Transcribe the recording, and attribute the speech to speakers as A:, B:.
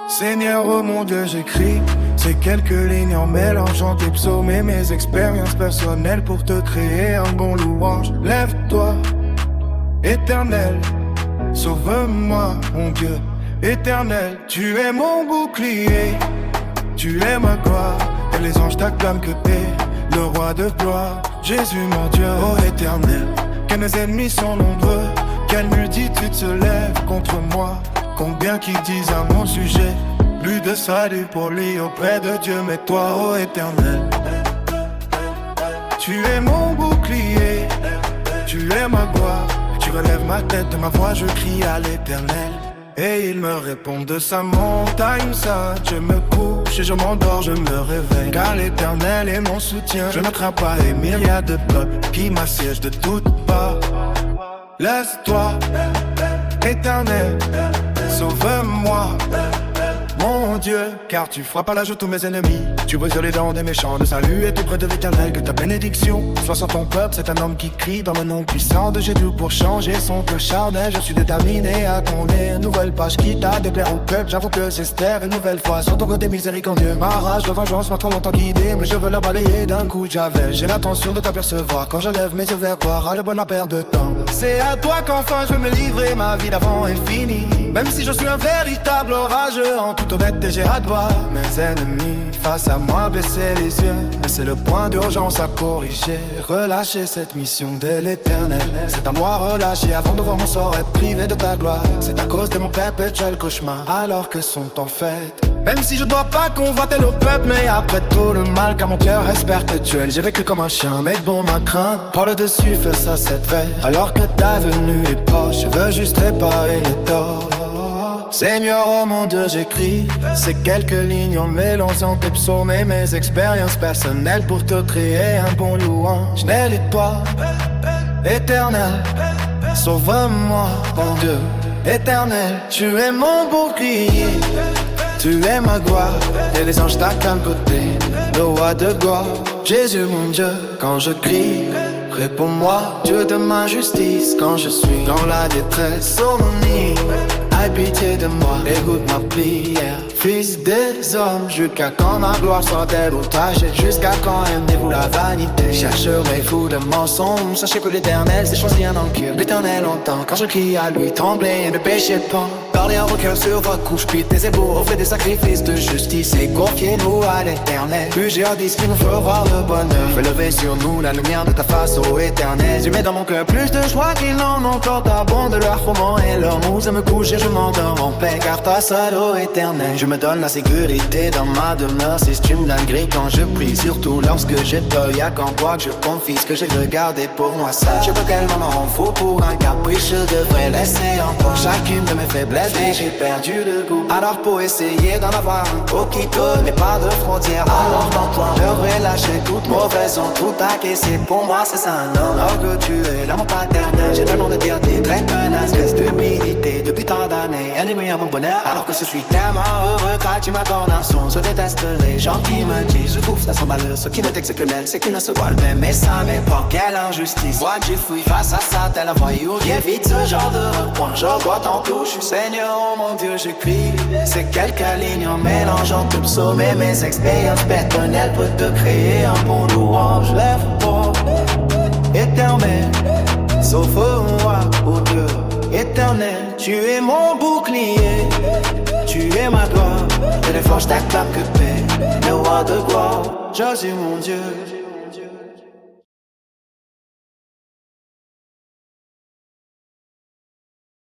A: Seigneur, oh mon Dieu, j'écris ces quelques lignes en mélangeant tes psaumes et mes expériences personnelles pour te créer un bon louange. Lève-toi, Éternel, sauve-moi, mon Dieu, Éternel. Tu es mon bouclier, tu es ma gloire, et les anges t'acclament que t'es le roi de gloire. Jésus, mon Dieu, oh Éternel, que mes ennemis sont nombreux, quelle multitude se lève contre moi. Combien qui disent à mon sujet, plus de salut pour lui auprès de Dieu. Mais toi, ô Éternel, tu es mon bouclier, tu es ma gloire. Tu relèves ma tête de ma voix, je crie à l'Éternel, et il me répond de sa montagne sainte. Je me couche et je m'endors, je me réveille, car l'Éternel est mon soutien. Je ne crains pas les myriades de peuples qui m'assiègent de toutes parts. Laisse-toi, Éternel, sauve-moi, mon Dieu, car tu frappes à la joue tous mes ennemis. Tu brises les dents des méchants, de salut et tout près de l'Éternel. Que ta bénédiction soit sur ton peuple. C'est un homme qui crie dans le nom puissant de Jésus pour changer son clochardin. Je suis déterminé à tourner une nouvelle page qui t'a déplaire au peuple. J'avoue que j'espère une nouvelle fois sur ton côté miséricordieux. Ma rage de vengeance m'a trop longtemps guidé, mais je veux la balayer d'un coup de javel. J'ai l'intention de t'apercevoir quand je lève mes yeux vers toi, à la bonne perte de temps. C'est à toi qu'enfin je veux me livrer, ma vie d'avant est finie. Même si je suis un véritable orageux, en toute honnêteté j'ai hâte de voir mes ennemis face à moi baisser les yeux. Mais c'est le point d'urgence à corriger, relâcher cette mission de l'Éternel. C'est à moi relâcher avant de voir mon sort être privé de ta gloire. C'est à cause de mon perpétuel cauchemar, alors que sont en fête. Même si je dois pas convoiter le peuple, mais après tout le mal, car mon cœur reste perpétuel. J'ai vécu comme un chien, mais bon ma crainte prend le dessus, fais ça cette veille. Alors que ta venue est proche, je veux juste réparer les torts. Seigneur, oh mon Dieu, j'écris ces quelques lignes en mélangeant tes psaumes et mes expériences personnelles pour te créer un bon louange. Je n'élite pas, Éternel, sauve-moi, mon Dieu, Éternel. Tu es mon bouclier, tu es ma gloire, et les anges t'acclament côté, le roi de gloire. Jésus, mon Dieu, quand je crie, réponds-moi, Dieu de ma justice. Quand je suis dans la détresse, sur mon nid, aie pitié de moi, écoute ma prière. Fils des hommes, jusqu'à quand ma gloire soit-elle outragée? Jusqu'à quand aimez-vous la vanité? Chercherez-vous de mensonges? Sachez que l'Éternel s'est choisi un encul. L'Éternel entend quand je crie à lui, tremblez et ne péchez pas. Parlez en recueil sur votre couche, puis taisez beau, offrez des sacrifices de justice et confiez-nous à l'Éternel. Plusieurs disent qu'il nous fera voir le bonheur. Fais lever sur nous la lumière de ta face, ô Éternel. Je mets dans mon cœur plus de joie qu'ils n'en ont quand t'abondes leur froment et leur mousse à me coucher. Je m'endors en paix, car toi seul, ô Éternel. Je me donne la sécurité dans ma demeure, si tu me la grilles quand je prie. Surtout lorsque j'ai peur, y'a qu'en toi que je confie ce que j'ai regardé pour moi seul. Je sais pas quel moment on fout pour un caprice, je devrais laisser encore chacune de mes faiblesses. Et j'ai perdu le goût, alors pour essayer d'en avoir un poquito, mais pas de frontières. Alors dans toi, je devrais lâcher toute mauvaise en tout acquisser. Pour moi c'est ça un homme, alors que tu es l'amour paternel. J'ai tellement de dire des très tenaces, reste d'humilité depuis tant d'années. Elle est meilleure mon bonheur, alors que je suis tellement heureux quand tu m'accordes un son. Je déteste les gens qui me disent je trouve ça sans malheur. Ce qui est exceptionnel, c'est qu'ils ne se voient le même. Mais ça m'importe, quelle injustice. Moi j'ai fouillé face à ça, tel un voyou. J'évite ce genre de recoin, je vois tantôt, je suis Seigneur, oh mon Dieu, j'écris ces quelques lignes en mélangeant tout psaume et mes expériences personnelles pour te créer un bon louange. Lève-toi, Éternel, sauve-moi, oh Dieu, Éternel. Tu es mon bouclier, tu es ma gloire, et les forges t'acclament que paix, le roi de gloire. Jésus mon Dieu.